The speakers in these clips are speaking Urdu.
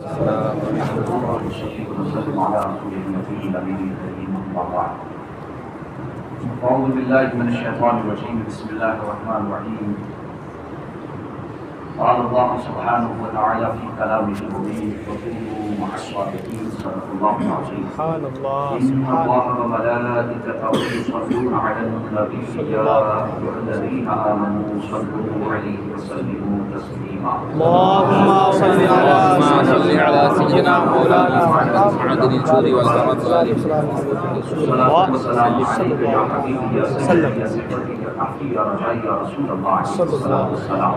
أعوذ بالله من الشيطان الرجيم بسم الله الرحمن الرحيم قال الله سبحانه وتعالى في كلامه المبين وكونوا مع الصادقين صدق الله العظيم سبحان الله إن الله وملائكته يصلون على النبي يا أيها الذين آمنوا صلوا عليه وسلموا تسليما اللهم صل على سيدنا مولانا محمد الجود والكرم والصلاة والسلام عليك يا حبيبي يا سيدي يا صفتي يا أخي يا رجائي يا رسول الله عليه الصلاة والسلام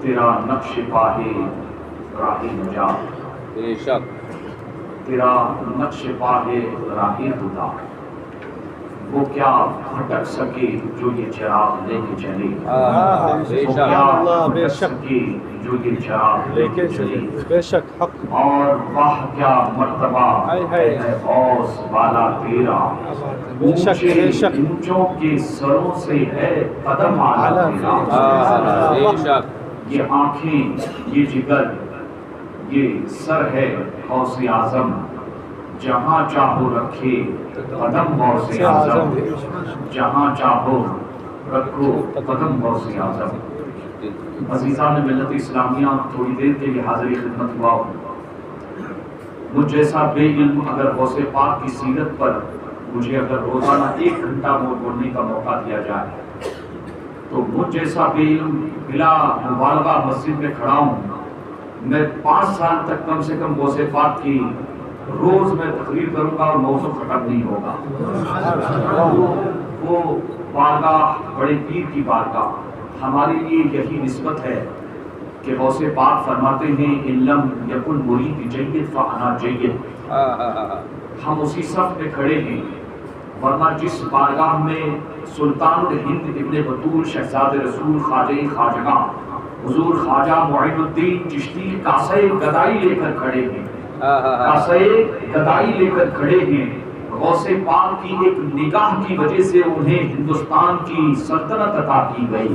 تیرا نقش پاہے راہ نجات بے شک تیرا نقش پاہے راہ خدا وہ کیا بھٹک سکے جو یہ چراغ لے کے چلے بے وہ شک کیا بے بھٹک شک سکے جو یہ چراغ لے کے چلے بے شک حق اور واہ کیا مرتبہ ہائے ہائے ہے اوس والا تیرا بے شک بے شک اونچوں کے سروں سے ہے قدم آلا اعلیٰ تیرا بے شک یہ آنکھیں یہ جگر یہ سر ہے غوث اعظم جہاں چاہو رکھے قدم غوث اعظم جہاں چاہو رکھو قدم غوث اعظم عزیزان ملت اسلامیہ تھوڑی دیر کے لیے حاضری خدمت ہوا ہوں مجھ جیسا بے علم اگر غوث پاک کی سیرت پر مجھے اگر روزانہ 1 گھنٹہ بولنے کا موقع دیا جائے تو مجھ جیسا بے علم بلا مبالغہ مسجد میں کھڑا ہوں میں 5 سال تک کم سے کم غوث پاک کی روز میں تقریر کروں گا اور موضوع ختم نہیں ہوگا وہ بارگاہ بڑے پیر کی بارگاہ ہمارے لیے یہی نسبت ہے کہ غوث پاک فرماتے ہیں ان لم یکن مرید جید فانا جید ہم اسی صف میں کھڑے ہیں ورنہ جس بارگاہ میں سلطان الہند ابن بطول شہزاد رسول خواجہ خواجگاں حضور خواجہ معین الدین چشتی کاسے گدائی لے کر کھڑے ہیں کاسے گدائی لے کر کھڑے ہیں غوث پاک کی ایک نگاہ کی وجہ سے انہیں ہندوستان کی سلطنت عطا کی گئی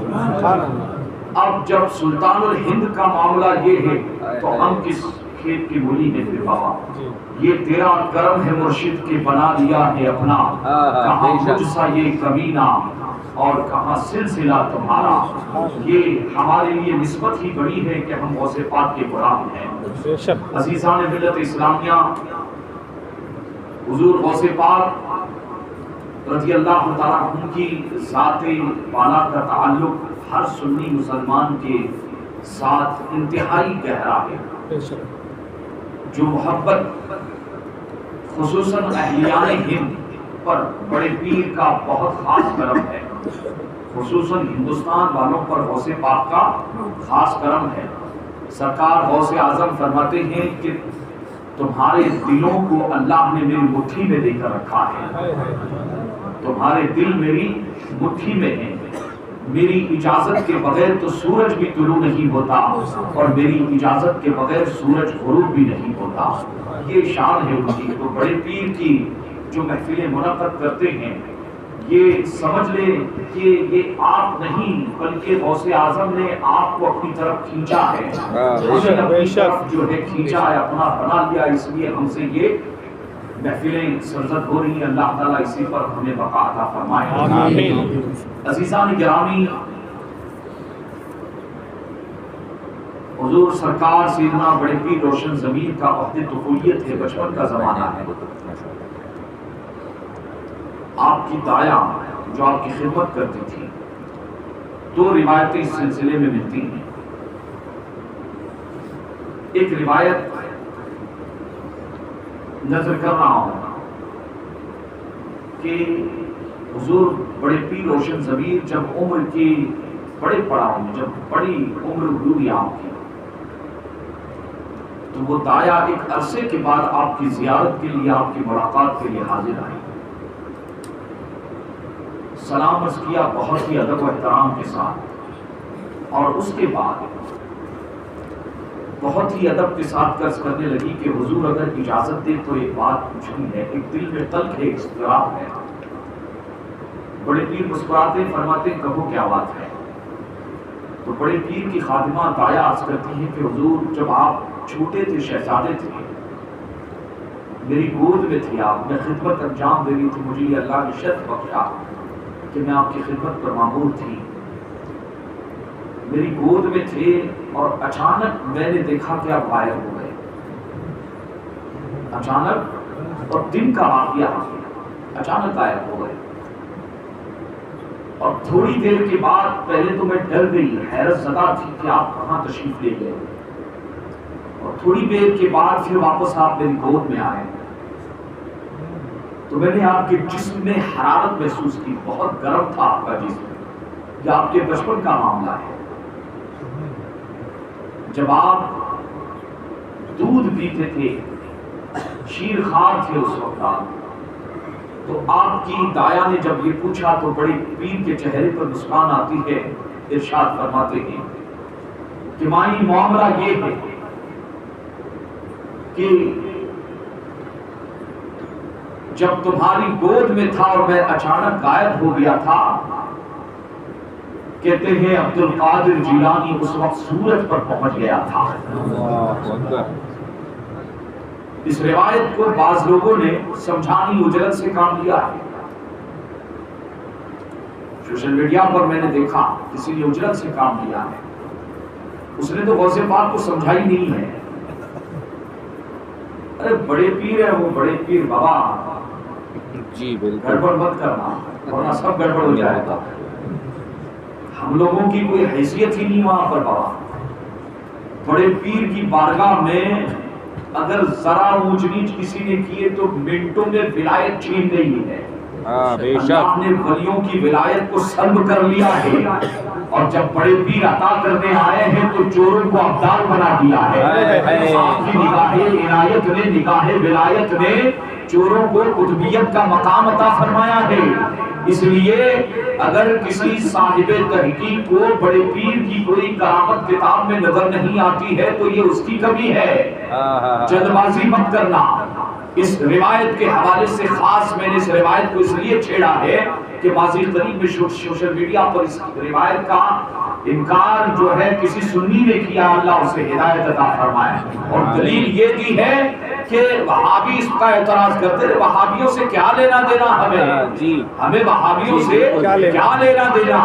اب جب سلطان الہند کا معاملہ یہ ہے تو ہم کس کھیت کی بولی میں پھر بابا یہ تیرا کرم ہے مرشد کے بنا لیا ہے اپنا کہاں مجھ سا یہ کمینہ اور کہاں سلسلہ تمہارا یہ ہمارے لیے نسبت ہی بڑی ہے کہ ہم غوث پاک کے غلام ہیں عزیزان ملت اسلامیہ حضور غوث پاک رضی اللہ تعالیٰ عنہ کی ذات بالا کا تعلق ہر سنی مسلمان کے ساتھ انتہائی گہرا ہے جو محبت خصوصاً اہلیان ہند پر بڑے پیر کا بہت خاص کرم ہے خصوصاً ہندوستان والوں پر غوث پاک کا خاص کرم ہے سرکار غوث اعظم فرماتے ہیں کہ تمہارے دلوں کو اللہ نے میری مٹھی میں دے کر رکھا ہے تمہارے دل میری مٹھی میں ہیں میری اجازت کے بغیر تو سورج بھی طلوع نہیں ہوتا اور میری اجازت کے بغیر سورج غروب بھی نہیں ہوتا یہ شان ہے ان کی تو بڑے پیر کی جو محفلیں منعقد کرتے ہیں یہ سمجھ لیں کہ یہ آپ نہیں بلکہ غوث اعظم نے آپ کو اپنی طرف کھینچا ہے اپنی طرف جو ہے کھینچا ہے اپنا بنا لیا اس لیے ہم سے یہ محفلیں سرزد ہو رہی ہیں اللہ تعالیٰ اسی پر ہمیں بقا عطا فرمائے آمین عزیزان گرامی حضور سرکار سیدنا بڑے پیر روشن ضمیر کا عہد طفولیت ہے بچپن کا زمانہ ہے آپ کی دایا جو آپ کی خدمت کرتی تھی 2 روایتیں اس سلسلے میں ملتی ہیں ایک روایت نظر کر رہا ہوں کہ حضور بڑے پیر روشن ضمیر جب عمر کی بڑے پڑاؤ میں جب بڑی عمر ہوئی آپ کی تو وہ دایا ایک عرصے کے بعد آپ کی زیارت کے لیے آپ کی ملاقات کے لیے حاضر آئی سلام عرض کیا بہت ہی ادب و احترام کے ساتھ اور اس کے بعد بہت ہی ادب کے ساتھ عرض کرنے لگی کہ حضور اگر اجازت دے تو ایک بات پوچھنی ہے ایک دل میں تلخ ہے اضطراب ہے بڑے پیر مسکراتے فرماتے کہو کیا بات ہے تو بڑے پیر کی خادمہ دایا عرض کرتی ہے کہ حضور جب آپ چھوٹے تھے، شہزادے تھے، میری گود میں تھی آپ، میں خدمت انجام دے رہی تھی، مجھے یہ اللہ کی شرف بخشا کہ میں آپ کی خدمت پر مامور تھی، میری گود میں تھے اور اچانک میں نے دیکھا کہ آپ غائب ہو گئے، اچانک، اور دن کا واقعہ اچانک غائب ہو گئے، اور تھوڑی دیر کے بعد پہلے تو میں ڈر گئی، حیرت زدہ تھی کہ آپ کہاں تشریف لے گئے، اور تھوڑی دیر کے بعد پھر واپس آپ میری گود میں آئے تو میں نے آپ کے جسم میں حرارت محسوس کی، بہت گرم تھا آپ کا جسم، یہ آپ کے بچپن کا معاملہ ہے۔ جب آپ دودھ پیتے تھے، شیر خوار تھے اس وقت آپ، تو آپ کی دایا نے جب یہ پوچھا تو بڑے پیر کے چہرے پر مسکان آتی ہے، ارشاد فرماتے ہیں کہ مائی معاملہ یہ ہے کہ جب تمہاری گود میں تھا اور میں اچانک غائب ہو گیا تھا، کہتے ہیں عبد القادر جیلانی اس وقت سورج پر پہنچ گیا تھا۔ اس روایت کو بعض لوگوں نے سمجھانی اجلت سے کام لیا ہے، سوشل میڈیا پر میں نے دیکھا کسی نے اجلت سے کام لیا ہے، اس نے تو غوث پاک کو سمجھائی نہیں ہے۔ ارے بڑے پیر ہیں وہ، بڑے پیر بابا، جی بالکل گڑبڑ مت کرنا ورنہ سب گڑبڑ ہو جائے گا، ہم لوگوں کی کوئی حیثیت ہی نہیں وہاں پر بابا۔ بڑے پیر کی بارگاہ میں اگر ذرا اونچ نیچ کسی نے کیے تو منٹوں میں ولایت چھین گئی ہے، اللہ نے ولیوں کی ولایت کو سلب کر لیا ہے، اور جب بڑے پیر عطا کرنے آئے ہیں تو چوروں کو ابدال بنا دیا ہے۔ آپ کی نگاہ عنایت نے، نگاہ ولایت نے چوروں کو قطبیت کا مقام عطا فرمایا ہے۔ اس لیے اگر کسی صاحب تحقیق کو بڑے پیر کی کوئی کرامت کتاب میں نظر نہیں آتی ہے تو یہ اس کی کمی ہے، جلد بازی مت کرنا۔ اس روایت کے حوالے سے خاص میں نے اس روایت کو اس لیے چھیڑا ہے کہ ماضی قریب میں سوشل میڈیا پر اس روایت کا انکار جو ہے کسی سنی نے کیا، اللہ اسے ہدایت عطا فرمائے، اور دلیل یہ دی ہے کہ وہابی اس کا اعتراض کرتے ہیں، وہابیوں سے کیا لینا دینا ہمیں وہابیوں سے کیا لینا دینا،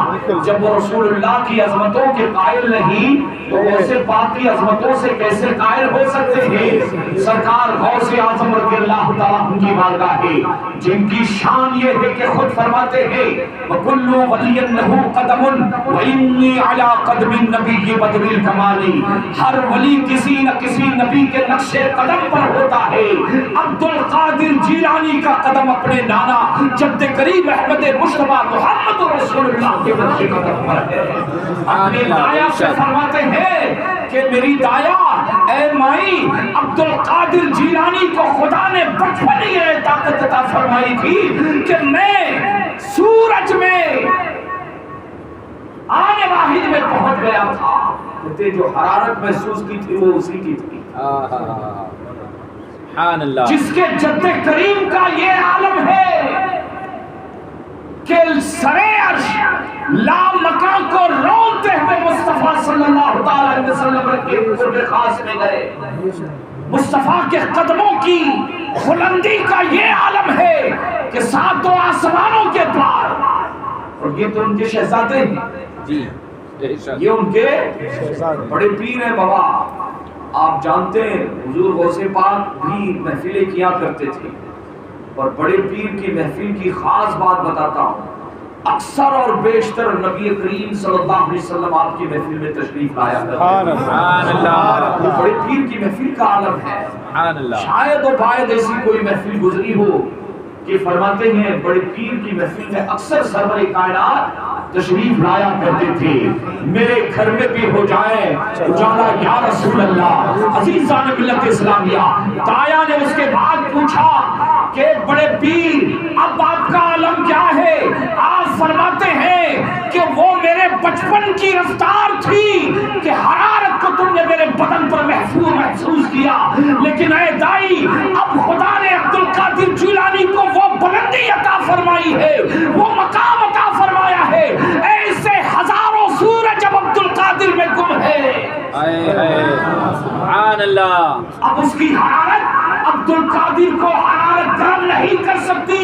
جب وہ رسول اللہ کی عظمتوں کے قائل نہیں تو ایسے پاک کی عظمتوں سے کیسے قائل ہو سکتے ہیں؟ سرکار غوث اعظم رضی اللہ تعالیٰ عنہ کی بارگاہ ہے جن کی شان یہ ہے کہ خود فرماتے ہیں وَكُلُّ وَلِيٍّ لَهُ قَدَمٌ وَإِنِّي عَلَىٰ قَدْمِ النَّبِيِّ بَدْرِ الْكَمَالِ، ہر ولی کسی نہ کسی نبی کے نقش قدم پر ہوتا ہے۔ عبد القادر جیلانی کا قدم اپنے نانا جد کریم احمد مصطفیٰ محمد رسول اللہ کے نقش قدم پر ہے۔ اپنے دایا سے فرماتے ہیں کہ میری دایا اے مائی، عبد القادر جیلانی کو خدا نے بچپن ہی یہ طاقت عطا فرمائی تھی کہ میں سورج میں آنے واحد میں پہنچ گیا تھا، کہتے جو حرارت محسوس کی تھی وہ اسی کی تھی، جس کے جد کریم کا یہ عالم ہے کہ سرے عرش لا مکان کو رونتے ہوئے مصطفیٰ صلی اللہ علیہ وسلم کے قرب خاص میں گئے، مصطفیٰ کے قدموں کی بلندی کا یہ عالم ہے کہ ساتوں آسمانوں کے پار، اور یہ تو ان کے شہزادے ہیں، یہ ان کے بڑے پیر ہیں بابا۔ آپ جانتے ہیں حضور غوث پاک بھی محفلیں کیا کرتے تھے، اور بڑے پیر کی محفل کی خاص بات بتاتا ہوں، اکثر اور بیشتر نبی کریم صلی اللہ علیہ وسلم آپ کی محفل میں تشریف لایا کرتے تھے، بڑے پیر کی محفل کا عالم ہے۔ شاید و باید ایسی کوئی محفل گزری ہو کہ فرماتے ہیں بڑے پیر کی محفل میں اکثر سرور کائنات تشریف لایا کرتے تھے، میرے گھر میں بھی ہو جائے اجالا یا رسول اللہ۔ عزیزان ملت اسلامیہ، دایا نے اس کے بعد پوچھا کہ بڑے پیر اب آپ کا عالم کیا ہے؟ آپ فرماتے ہیں کہ وہ میرے بچپن کی رفتار تھی کہ حرارت کو تم نے میرے بدن پر محسوس کیا، لیکن اے دائی اب خدا نے عبد القادر جیلانی کو وہ بلندی عطا فرمائی ہے، وہ مقام عطا فرمایا ہے، ایسے ہزاروں سورج اب عبد القادر قادر میں گم ہے. سبحان اللہ. اب اس کی حرارت عبد القادر کو حرارت گرم نہیں کر سکتی.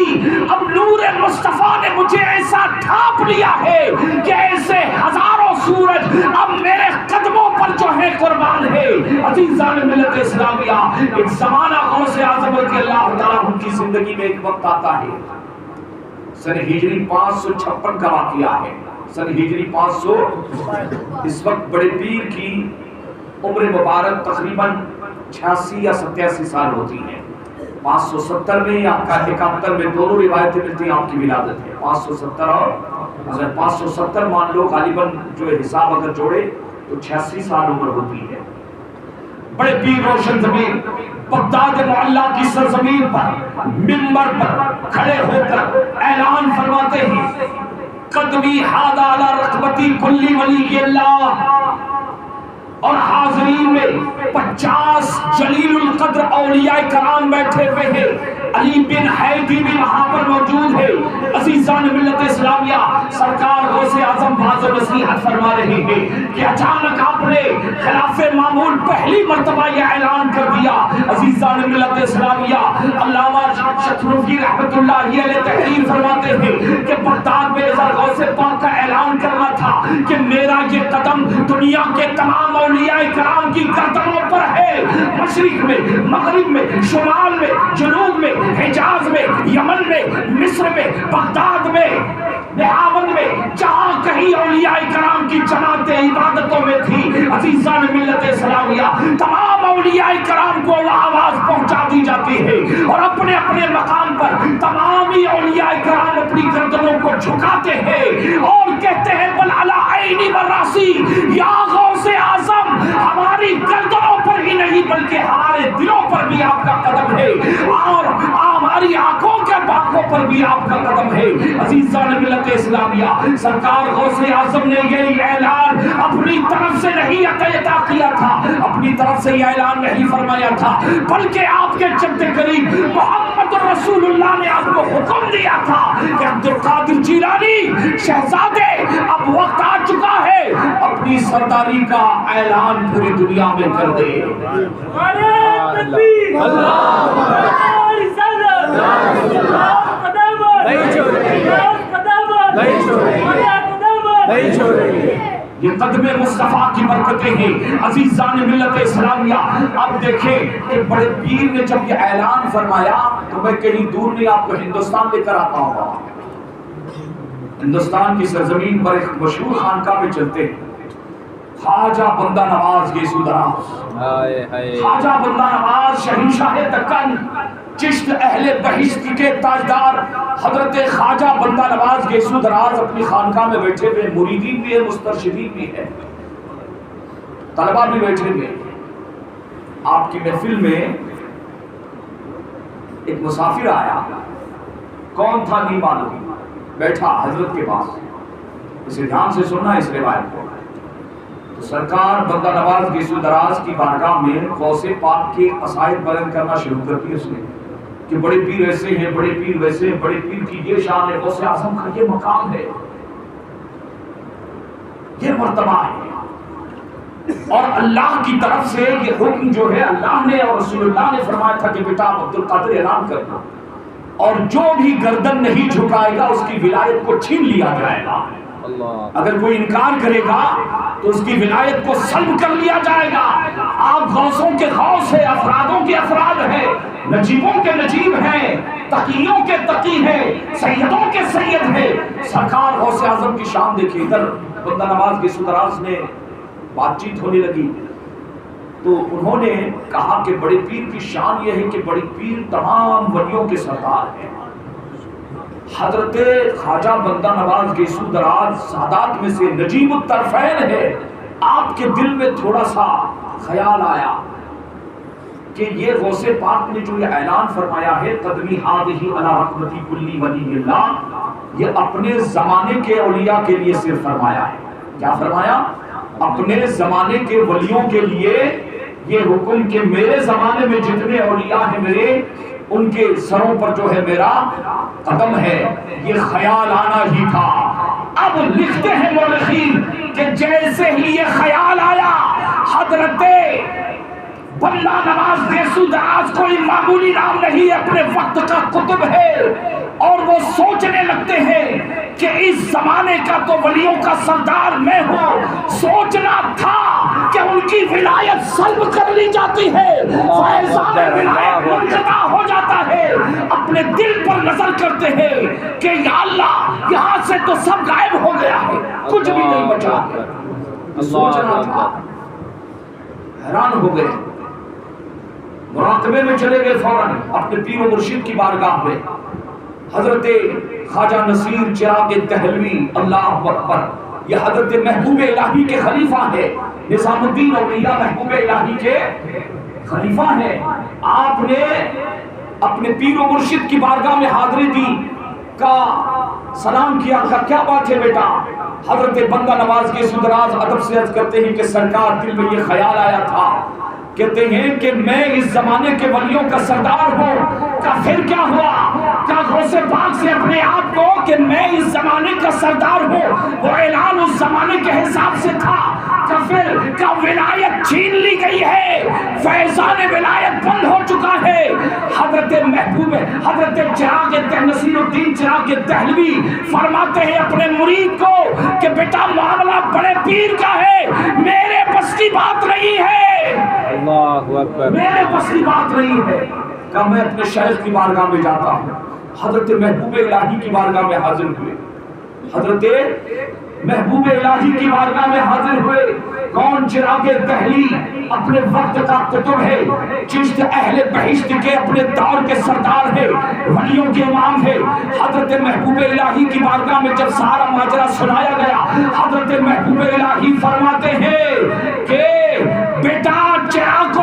اب نور مصطفیٰ نے مجھے ایسا ڈھانپ لیا ہے کہ ایسے ہزاروں سورج اب میرے قدموں پر جو ہے قربان ہے. عزیزان ملت اسلامیہ، ایک زمانہ غوث اعظم رضی اللہ تعالیٰ عنہ کی زندگی میں ایک وقت آتا ہے، سن ہجری 556 کا واقعہ ہے. سن ہجری 500، اس وقت بڑے پیر کی عمر مبارک تقریباً 86 یا 87 سال ہوتی ہے. 570 میں یا 71 میں دونوں روایتیں ملتی ہیں آپ کی ولادت ہے. 570 اور اگر 570 مان لو غالباً جو حساب اگر جوڑے تو 86 سال عمر ہوتی ہے. بڑے پیر روشن زمین بغداد معلیٰ کی سرزمین پر منبر پر کھڑے ہو کر اعلان فرماتے ہیں، قدمی ہاذا علی رقبتی کلی ولی اللہ. اور حاضرین میں 50 جلیل القدر اولیاء کرام بیٹھے ہوئے ہیں. علی بن حیدی بھی وہاں پر موجود ہے. عزیزان ملت اسلامیہ، سرکار غوث اعظم باز و نصیحت فرما رہے ہیں کہ اچانک آپ نے خلاف معمول پہلی مرتبہ یہ اعلان کر دیا. عزیزان ملت اسلامیہ، علامہ شتروفی رحمۃ اللہ علیہ تحریر فرماتے ہیں کہ بغداد میں غوث پاک کا اعلان کرنا تھا کہ میرا یہ قدم دنیا کے تمام اولیاء کرام کی گردنوں پر ہے. مشرق میں، مغرب میں، شمال میں، جنوب میں، حجاز میں، یمن میں، مصر میں، بغداد میں، نہاون میں، جہاں کہیں اولیاء کرام کی جماعت عبادتوں میں تھی. عزیزان ملت اسلامیہ، تمام اولیاء کرام کو وہ آواز پہنچا دی جاتی ہے اور اپنے اپنے مقام پر تمام ہی اولیاء کرام اپنی گردنوں کو جھکاتے ہیں اور کہتے ہیں بل علی عینی و راسی یا غوث اعظم، ہماری گردنوں پر ہی نہیں بلکہ ہمارے دلوں پر بھی آپ کا قدم ہے اور ہماری آنکھوں کے باکوں پر بھی آپ کا قدم ہے. عزیزان ملت اسلامیہ، سرکار غوث اعظم نے یہ اعلان اپنی طرف سے نہیں عطا کیا تھا، اپنی طرف سے یہ اعلان نہیں فرمایا تھا، بلکہ آپ کے جد قریب محمد رسول اللہ نے آپ کو حکم دیا تھا کہ عبد القادر جیلانی شہزادے، اب وقت آ چکا ہے، اپنی سرداری کا اعلان پوری دنیا میں کر دے. یہ قدم مصطفیٰ کی برکتیں ہیں. عزیزان ملت اسلامیہ، اب دیکھیں کہ بڑے پیر نے جب یہ اعلان فرمایا تو میں کہیں دور نہیں آپ کو ہندوستان لے کر آتا ہوں. ہندوستان کی سرزمین پر ایک مشہور خانقاہ پہ چلتے ہیں، خواجہ بندہ نواز گیسو دراز. خواجہ بندہ نواز شہنشاہ دکن، چشت اہل بہشت کے تاجدار حضرت خواجہ بندہ نواز گیسو دراز اپنی خانقاہ میں بیٹھے ہوئے، مریدین بھی ہے، مسترشدین بھی ہے، طلبہ بھی بیٹھے ہوئے. آپ کی محفل میں ایک مسافر آیا، کون تھا نہیں معلوم، بیٹھا حضرت کے پاس. اسے دھیان سے سننا اس روایت کو. تو سرکار بندہ نواز گیسو دراز کی بارگاہ میں غوث پاک کے قصائد بیان کرنا شروع کر دی اس نے کہ بڑے پیر ایسے ہیں، بڑے پیر ویسے ہیں، بڑے پیر کی یہ شان ہے، غوث اعظم کا یہ مقام ہے، یہ مرتبہ ہے. اور اللہ کی طرف سے یہ حکم جو ہے اللہ نے اور رسول اللہ نے فرمایا تھا کہ بیٹا عبد القادر اعلان کرنا، اور جو بھی گردن نہیں جھکائے گا اس کی ولایت کو چھین لیا جائے گا. اگر کوئی انکار کرے گا تو اس کی ولایت کو سلب کر لیا جائے گا. آپ غوثوں کے غوث ہیں، افرادوں کے افراد ہیں، نجیبوں کے نجیب ہیں، تقیوں کے تقی ہیں، سیدوں کے سید ہیں. سرکار غوث اعظم کی شان دیکھیں. ادھر بندہ نواز گیسو دراز نے بات چیت ہونے لگی تو انہوں نے کہا کہ بڑے پیر کی شان یہ ہے کہ بڑے پیر تمام ولیوں کے سردار ہیں. حضرت خواجہ بندہ نواز گیسو دراز سادات میں سے نجیب الطرفین ہے. آپ کے دل میں تھوڑا سا خیال آیا کہ یہ غوث پاک نے جو یہ اعلان فرمایا ہے قدمی ہذہ علی رقبتی کلی ولی اللہ، یہ اپنے زمانے کے اولیاء کے لیے صرف فرمایا ہے. کیا فرمایا؟ اپنے زمانے کے ولیوں کے لیے یہ حکم کہ میرے زمانے میں جتنے اولیاء ہیں میرے، ان کے سروں پر جو ہے میرا قدم ہے. یہ خیال آنا ہی تھا. اب لکھتے ہیں مورخین کہ جیسے ہی یہ خیال آیا حضرت بندہ نواز گیسو دراز کوئی معمولی نام نہیں، اپنے وقت کا قطب ہے، اور وہ سوچنے لگتے ہیں کہ اس زمانے کا تو ولیوں کا سردار میں ہوں، سوچنا تھا کہ ان کی ولایت سلب کر لی جاتی ہے، فیضان ولایت منقطع ہو جاتا ہے، اپنے دل پر نظر کرتے ہیں کہ یا اللہ یہاں سے تو سب غائب ہو گیا ہے، کچھ بھی نہیں بچا۔ سوچنا تھا، حیران ہو گئے، مراقبے میں چلے گئے، فوراً اپنے پیر و مرشد کی بارگاہ میں حضرت خواجہ نصیر چراغ دہلوی، اللہ اکبر، یہ حضرت محبوب الہی کے خلیفہ ہے، نظام الدین اولیاء محبوب الہی کے خلیفہ ہیں، آپ نے اپنے پیر و مرشد کی بارگاہ میں حاضری دی، کا سلام کیا، کیا بات ہے بیٹا؟ حضرت بندہ نواز گیسو دراز ادب سے عرض کرتے ہیں کہ سرکار دل میں یہ خیال آیا تھا، کہتے ہیں کہ میں اس زمانے کے ولیوں کا سردار ہوں، کا پھر کیا ہوا؟ کیا غوث پاک سے اپنے آپ کو کہ میں اس زمانے کا سردار ہوں، وہ اعلان اس زمانے کے حساب سے تھا، کا پھر کا ولایت چھین لی گئی ہے، فیضان ولایت بند ہو چکا ہے۔ حضرت محبوب حضرت چراغ نصیر الدین چراغ دہلوی فرماتے ہیں اپنے مرید کو کہ بیٹا معاملہ بڑے پیر کا ہے، میرے بس کی بات نہیں ہے، اللہ اکبر، میرے بس کی بات نہیں ہے، کہ میں اپنے شیخ کی بارگاہ میں جاتا ہوں۔ حضرت محبوب الہی کی بارگاہ میں حاضر ہوئے، حضرت محبوب الہی کی بارگاہ میں حاضر ہوئے، کون؟ چراغ دہلی، اپنے وقت کا قطب ہے، چشت اہل بہشت کے اپنے دور کے سردار ہے، ولیوں کے امام ہے۔ حضرت محبوب الہی کی بارگاہ میں جب سارا ماجرا سنایا گیا، حضرت محبوب الہی فرماتے ہیں کہ بیٹا چراغ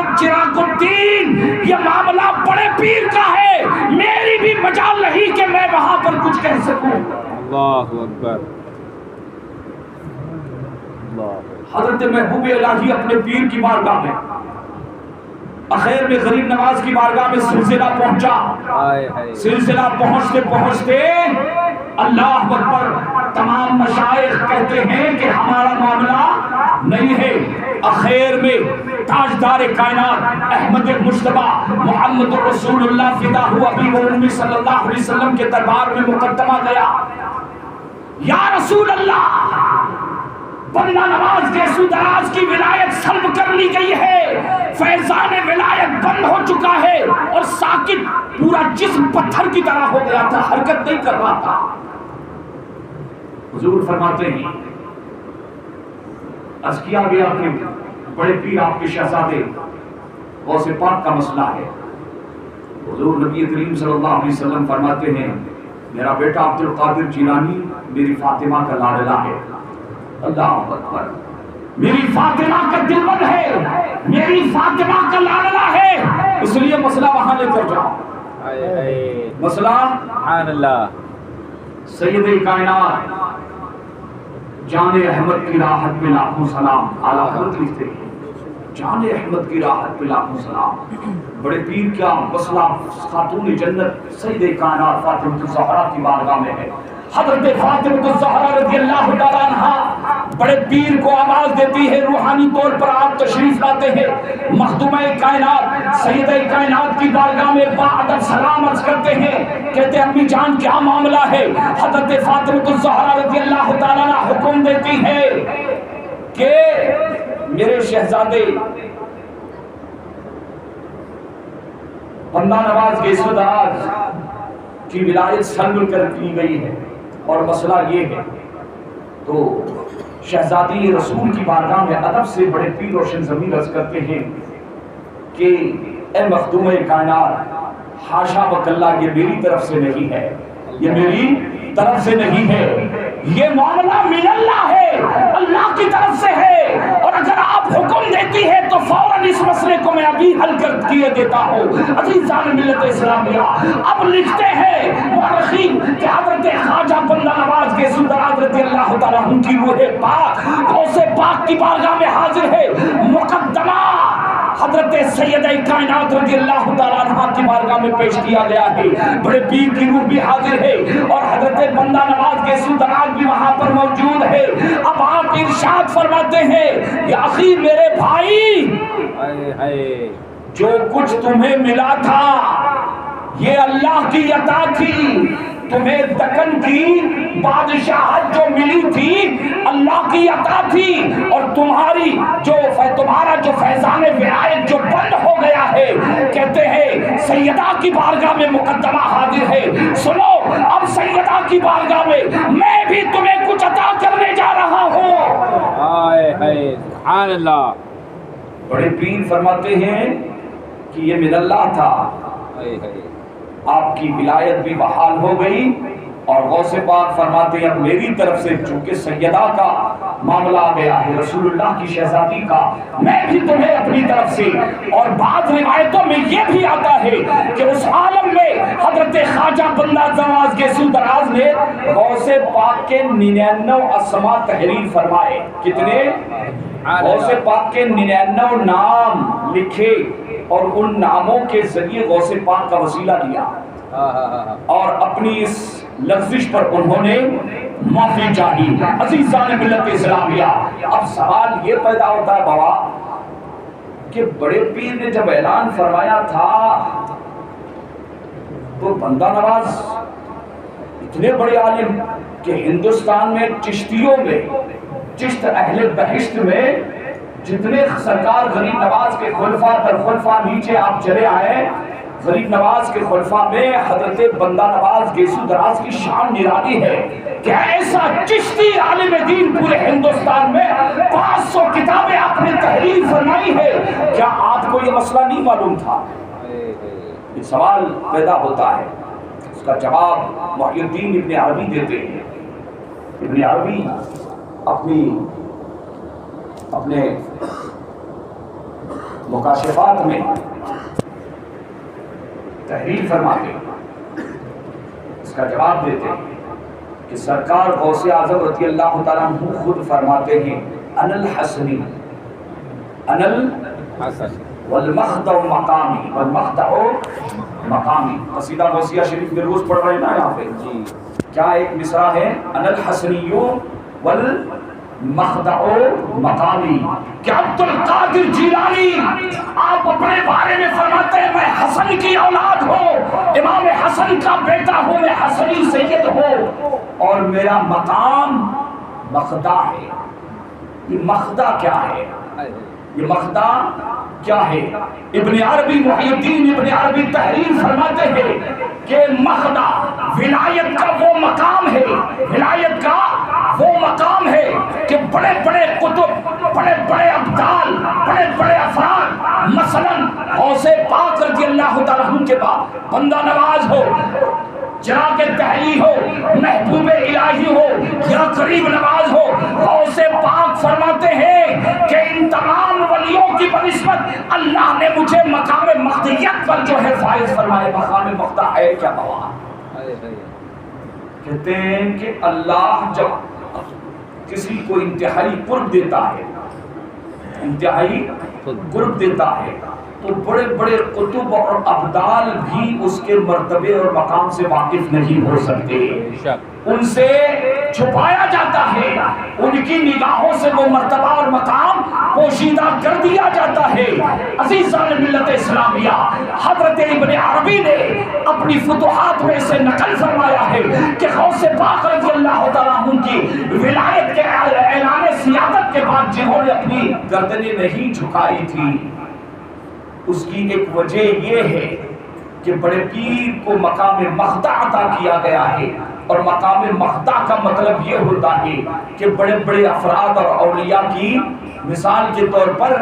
الدین، یہ معاملہ بڑے پیر کا ہے، میری بھی مجال نہیں کہ میں وہاں پر کچھ کہہ سکوں۔ اللہ اکبر، حضرت محبوب الہی اپنے پیر کی بارگاہ میں، اخیر میں غریب نواز کی بارگاہ میں سلسلہ پہنچا، سلسلہ پہنچتے پہنچتے اللہ اکبر، تمام مشائخ کہتے ہیں کہ ہمارا معاملہ نہیں ہے۔ اخیر میں تاجدار کائنات احمد مجتبیٰ محمد رسول اللہ فدا ہوا ابی و امی صلی اللہ علیہ وسلم کے دربار میں مقدمہ گیا، یا رسول اللہ، بندہ نواز گیسو دراز کی ولایت سلب کر لی گئی ہے، فیضان ولایت بند ہو چکا ہے، اور ساکت پورا جسم پتھر کی طرح ہو گیا تھا، حرکت نہیں کر رہا تھا۔ حضور فرماتے ہیں، عرض کیا گیا کہ بڑے پیر آپ کے شہزادے غوث پاک کا مسئلہ ہے۔ حضور نبی کریم صلی اللہ علیہ وسلم فرماتے ہیں، میرا بیٹا عبد القادر جیلانی میری فاطمہ کا لاڈلا ہے۔ اللہ اکبر، میری فاطمہ کا دلبر ہے، میری فاطمہ کا لاڈلا ہے، اس لیے مسئلہ وہاں لے کر جاؤ۔ مسئلہ سبحان اللہ، سید کائنات جان احمد کی راحت پہ لاکھوں سلام، اعلیٰ حضرت لکھتے ہیں جان احمد کی راحت پہ لاکھوں سلام۔ بڑے پیر کا مسئلہ خاتون جنت سید کائنات فاطمہ الزہرا کی بارگاہ میں ہے۔ حضرت فاطمہ الزہرا رضی اللہ تعالیٰ عنہا بڑے پیر کو آواز دیتی ہے، روحانی طور پر آپ تشریف لاتے ہیں، مخدومہ کائنات سید کائنات کی بارگاہ میں باادب سلام عرض کرتے ہیں، کہتے ہیں امی جان کیا معاملہ ہے؟ حضرت فاطمہ الزہرا رضی اللہ تعالیٰ عنہ حکم دیتی ہے کہ میرے شہزادے بندہ نواز گیسو دراز کی ولایت سلب کر دی گئی ہے، اور مسئلہ یہ ہے۔ تو شہزادی رسول کی بارگاہ میں ادب سے بڑے پیر روشن ضمیر عرض کرتے ہیں کہ اے مخدوم کائنات، حاشا وکلا یہ میری طرف سے نہیں ہے، یہ میری طرف سے نہیں ہے، یہ معاملہ من اللہ ہے، اللہ کی طرف سے ہے، اور اگر آپ حکم دیتی ہے تو فوراً اس مسئلے کو میں ابھی حل کر دیے دیتا ہوں۔ عزیزان ملت اسلامیہ، اب لکھتے ہیں مورخین کہ حضرت خواجہ بندہ نواز گیسو دراز رضی اللہ تعالیٰ عنہ کی روح پاک غوث پاک کی بارگاہ میں حاضر ہے، مقدمہ حضرت سیدہ کائنات رضی اللہ تعالیٰ عنہ کی بارگاہ میں پیش کیا گیا ہے. بڑے پیر کی روح بھی حاضر ہے اور حضرت بندہ نواز کے سودراج بھی وہاں پر موجود ہے. اب آپ ارشاد فرماتے ہیں یا اخی میرے بھائی جو کچھ تمہیں ملا تھا یہ اللہ کی عطا تھی. تمہیں دکن کی بادشاہت جو ملی تھی اللہ کی عطا تھی اور تمہارا جو فیضان ولایت جو بند ہو گیا ہے کہتے ہیں سیدہ کی بارگاہ میں مقدمہ حاضر ہے. سنو اب سیدہ کی بارگاہ میں بھی تمہیں کچھ عطا کرنے جا رہا ہوں. سبحان اللہ. بڑے پیر فرماتے ہیں کہ یہ من اللہ تھا. آپ کی ولایت بھی بحال ہو گئی اور غوث پاک فرماتے ہیں اب میری طرف سے چونکہ سیدہ کا معاملہ آ گیا ہے رسول اللہ کی شہزادی کا میں بھی تمہیں اپنی طرف سے. اور بعض روایتوں میں یہ بھی آتا ہے کہ اس عالم میں حضرت خواجہ بندہ نواز گیسو دراز نے غوث پاک کے 99 اسما تحریر فرمائے. کتنے؟ غوث پاک کے 99 نام لکھے اور ان ناموں کے ذریعے غوث پاک کا وسیلہ لیا اور اپنی اس لغزش پر انہوں نے معافی چاہی. عزیزان ملت اسلامیہ اب سوال یہ پیدا ہوتا ہے بابا کہ بڑے پیر نے جب اعلان فرمایا تھا تو بندہ نواز اتنے بڑے عالم کہ ہندوستان میں چشتیوں میں چشت اہل بہشت میں جتنے سرکار غریب نواز کے خلفاء در خلفاء نیچے آپ چلے آئے غریب نواز کے خلفاء میں حضرت بندہ نواز گیسو دراز کی شان نرالی ہے کہ ایسا چشتی عالم دین پورے ہندوستان میں 500 کتابیں آپ نے تحریر فرمائی ہے. کیا آپ کو یہ مسئلہ نہیں معلوم تھا؟ یہ سوال پیدا ہوتا ہے. اس کا جواب محی الدین ابن عربی دیتے ہیں. ابن عربی اپنے مکاشفات میں تحریر فرماتے ہیں اس کا جواب دیتے ہیں کہ سرکار غوث اعظم رضی اللہ تعالیٰ عنہ خود فرماتے ہیں انا الحسنی انا الحسن والمخدع مقامی والمخدع مقامی. قصیدہ غوثیہ شریف میں روز پڑھ رہے ہیں نا یہاں پہ جی. کیا ایک مصرع ہے انا الحسنی والمخدع مقامی. کیا عبد القادر جیلانی آپ اپنے بارے میں فرماتے ہیں میں حسن کی اولاد ہوں امام حسن کا بیٹا ہوں میں حسنی سید ہوں اور میرا مقام مخدع ہے. یہ مخدع کیا ہے؟ یہ مخدع کیا ہے؟ ابن عربی محی الدین ابن عربی تحریر فرماتے ہیں کہ مخدع ولایت کا وہ مقام ہے ولایت کا وہ مقام ہے کہ بڑے بڑے کتب بڑے بڑے ابدال بڑے بڑے افراد مثلا غوث پاک رضی اللہ تعالیٰ عنہ کے بعد بندہ نواز ہو چراغ تحری ہو محبوب الہی ہو یا قریب نواز ہو غوث پاک فرماتے ہیں کہ ان تمام ولیوں کی بنسبت اللہ نے مجھے مقام مخدیت پر جو ہے فائز فرمائے. مقام مخدع ہے کیا بابا؟ کہتے ہیں کہ اللہ جب کسی کو انتہائی قرب دیتا ہے انتہائی قرب دیتا ہے تو بڑے بڑے قطب اور ابدال بھی اس کے مرتبے اور مقام سے واقف نہیں ہو سکتے. ان سے چھپایا جاتا ہے ان کی نگاہوں سے وہ مرتبہ اور مقام پوشیدہ کر دیا جاتا ہے. عزیزان ملت اسلامیہ حضرت ابن عربی نے اپنی فتوحات میں سے نقل فرمایا ہے کہ غوث پاک رضی اللہ تعالیٰ عنہ کی ولایت کے اعلان سیادت کے بعد جنہوں نے اپنی گردنیں نہیں جھکائی تھی اس کی ایک وجہ یہ ہے کہ بڑے پیر کو مقام مخدع عطا کیا گیا ہے اور مقام مخدع کا مطلب یہ ہوتا ہے کہ بڑے بڑے افراد اور اولیاء کی مثال کے طور پر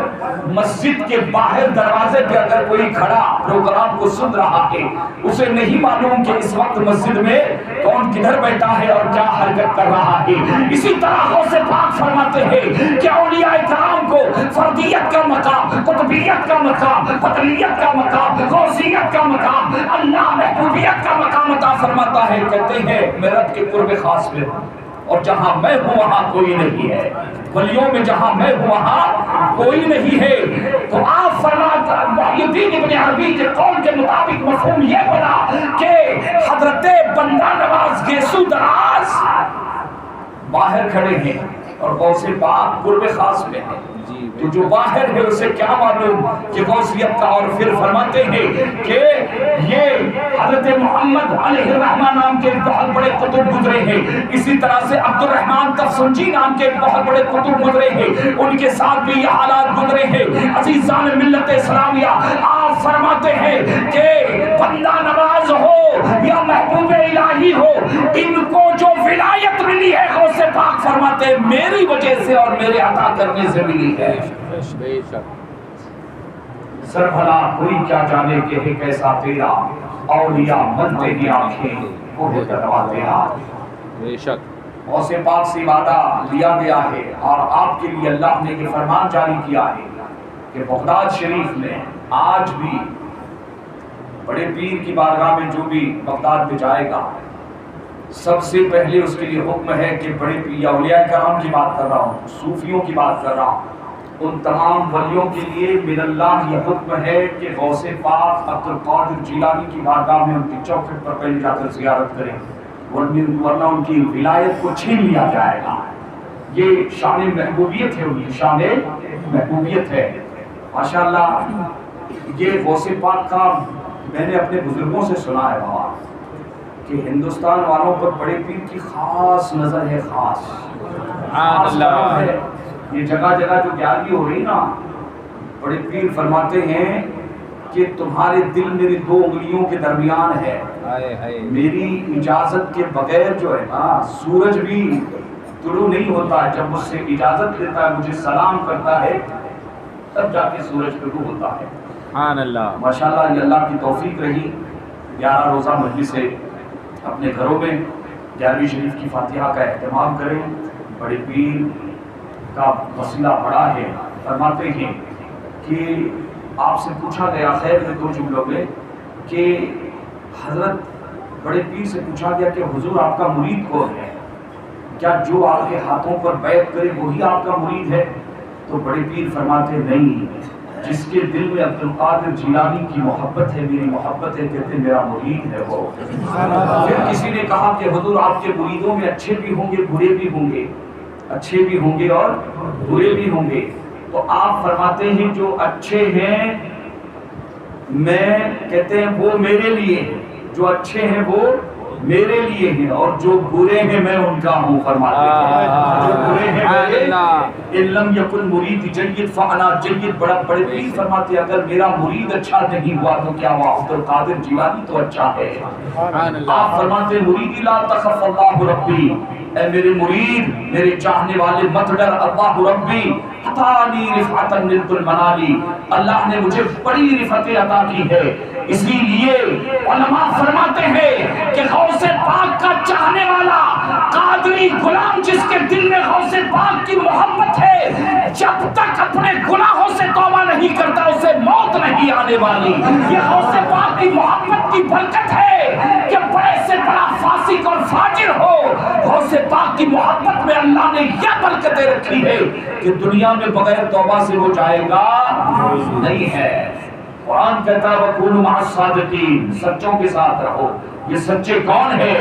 مسجد کے باہر دروازے پہ اگر کوئی کھڑا پروگرام کو سن رہا ہے اسے نہیں معلوم کہ اس وقت مسجد میں کون کدھر بیٹھا ہے اور کیا حرکت کر رہا ہے. اسی طرح غوث پاک فرماتے ہیں کہ اولیاء کرام کو فردیت کا مقام قطبیت کا مقام قطبیت کا مقام غوثیت کا مقام اللہ محبوبیت کا مقام عطا فرماتا ہے. کہتے ہیں میں رب کے قرب خاص میں ہوں اور جہاں میں ہوں وہاں کوئی نہیں ہے ولیوں میں جہاں میں ہوں وہاں کوئی نہیں ہے. تو آپ فرماتے مفہوم یہ بنا کہ حضرت بندہ نواز گیسو دراز باہر کھڑے ہیں اور غوث پاک قرب خاص میں ہیں، تو جو باہر ہے اسے کیا معلوم کہ غوثیت کا، اور پھر فرماتے ہیں کہ یہ حضرت محمد علیہ الرحمہ نام کے بہت بڑے قطب گزرے ہیں، اسی طرح سے عبد الرحمن تفسنجی نام کے بہت بڑے قطب گزرے ہیں، ان کے ساتھ بھی یہ حالات گزرے ہیں۔ عزیزان ملت اسلامیہ، آپ فرماتے ہیں کہ بندہ نواز ہو یا محبوب الہی ہو، ان کو جو ولایت ملی ہے غوث پاک فرماتے ہیں میری وجہ سے اور میرے عطا کرنے سے ملی ہے۔ سر بھلا کوئی کیا جانے کہ ہے کیسا تیرا، اولیاء بنتے ہی آنکھیں وہ دروا تیرا۔ بے شک غوث پاک سے وعدہ لیا گیا ہے اور آپ کے لیے اللہ نے یہ فرمان جاری کیا ہے کہ بغداد شریف میں آج بھی بڑے پیر کی بارگاہ میں جو بھی بغداد میں جائے گا، سب سے پہلے اس کے لیے حکم ہے کہ بڑے پیر، اولیاء کرام کی بات کر رہا ہوں، صوفیوں کی بات کر رہا ہوں، ان تمام ولیوں کے لیے من اللہ یہ حکم ہے کہ غوث پاک عبد القادر جیلانی کی بارگاہ میں ان کی چوکھٹ پر پہلے جا کر زیارت کریں، ورنہ ان کی ولایت کو چھین لیا جائے گا۔ یہ شان محبوبیت ہے، ان کی شان محبوبیت ہے۔ ماشاءاللہ یہ غوث پاک کا میں نے اپنے بزرگوں سے سنا ہے بابا کہ ہندوستان والوں پر بڑے پیر کی خاص نظر ہے، خاص کرم ہے۔ یہ جگہ جگہ جو گیارہویں ہو رہی نا، بڑے پیر فرماتے ہیں کہ تمہارے دل میری 2 انگلیوں کے درمیان ہے، میری اجازت کے بغیر جو ہے نا سورج بھی طلوع نہیں ہوتا ہے، جب مجھ سے اجازت لیتا ہے، مجھے سلام کرتا ہے، تب جا کے سورج طلوع ہوتا ہے۔ سبحان اللہ، ماشاءاللہ یہ اللہ کی توفیق رہی۔ 11 روزہ مجلس سے اپنے گھروں میں 11ویں شریف کی فاتحہ کا اہتمام کریں۔ بڑے پیر کا وسیلہ بڑا ہے۔ فرماتے ہیں کہ آپ سے پوچھا گیا خیر میں 2 جملوں میں کہ حضرت بڑے پیر سے پوچھا گیا کہ حضور آپ کا مرید کون ہے؟ کیا جو آپ کے ہاتھوں پر بیعت کرے وہی آپ کا مرید ہے؟ تو بڑے پیر فرماتے نہیں، جس کے دل میں عبد القادر جیلانی کی محبت ہے، میری محبت ہے، کہتے میرا مرید ہے وہ۔ پھر کسی نے کہا کہ حضور آپ کے مریدوں میں اچھے بھی ہوں گے برے بھی ہوں گے، اچھے بھی ہوں گے اور برے بھی ہوں گے، تو آپ فرماتے ہیں جو اچھے ہیں میں کہتے ہیں وہ میرے لیے ہیں، جو اچھے ہیں وہ میرے لیے ہیں، اور جو برے ہیں میں ان کا ہوں۔ فرماتے ہیں جو برے ہیں میرے، ان لم یکن مرید جید فانا جید۔ بڑے پیر فرماتے ہیں اگر میرا مرید اچھا نہیں ہوا تو کیا ہوا؟ عبد القادر جیلانی تو اچھا ہے۔ آپ فرماتے ہیں مریدی لا تخف اللہ ربی، اے میرے مرید میرے چاہنے والے مت ڈر، اللہ ربی عطانی رفعتا نلت المنالی، اللہ نے مجھے بڑی رفعت عطا کی ہے۔ اسی لیے علماء فرماتے ہیں کہ غوث پاک کا چاہنے والا قادری غلام جس کے دل میں غوث پاک کی محبت ہے، جب تک اپنے گناہوں سے توبہ نہیں کرتا اسے موت نہیں آنے والی۔ یہ غوث پاک کی محبت کی برکت ہے کہ بڑے سے بڑا فاسق اور فاجر ہو، غوث پاک کی محبت میں اللہ نے یہ برکتیں رکھی ہے کہ دنیا میں بغیر توبہ سے وہ جائے گا نہیں ہے۔ قرآن کہتا ہے وَكُونُوا مَعَ الصَّادِقِينَ، سچوں کے ساتھ رہو۔ یہ سچے کون ہے؟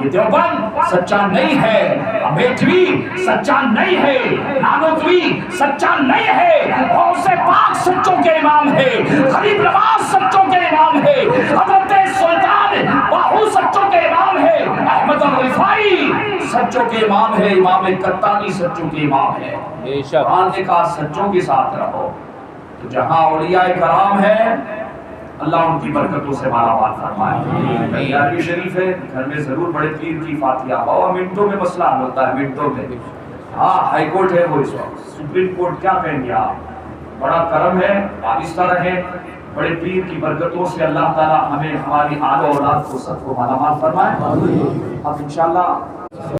یہ دیوبند سچا نہیں ہے، امیٹھوی سچا نہیں ہے، نانوتوی سچا نہیں ہے، غوث پاک سچوں کے امام ہے، غریب نواز سچوں کے امام ہے، حضرت سلطان باہو سچوں کے امام ہے، احمد الرفاعی سچوں کے امام ہے، امام قطانی سچوں کے امام ہے۔ قرآن نے کہا سچوں کے ساتھ رہو۔ تو جہاں اولیاء کرام ہیں اللہ ان کی برکتوں سے مالا مال فرمائے۔ 11ویں شریف ہے، گھر میں ضرور بڑے پیر کی فاتحہ، اور منٹوں میں مسئلہ حل ہوتا ہے، منٹوں میں۔ ہاں ہائی کورٹ ہے وہ اس وقت، سپریم کورٹ کیا کہیں گے آپ؟ بڑا کرم ہے، آہستہ رہیں، بڑے پیر کی برکتوں سے اللہ تعالی ہمیں ہماری آل و اولاد کو سب کو مالا مال فرمائے۔ اب انشاءاللہ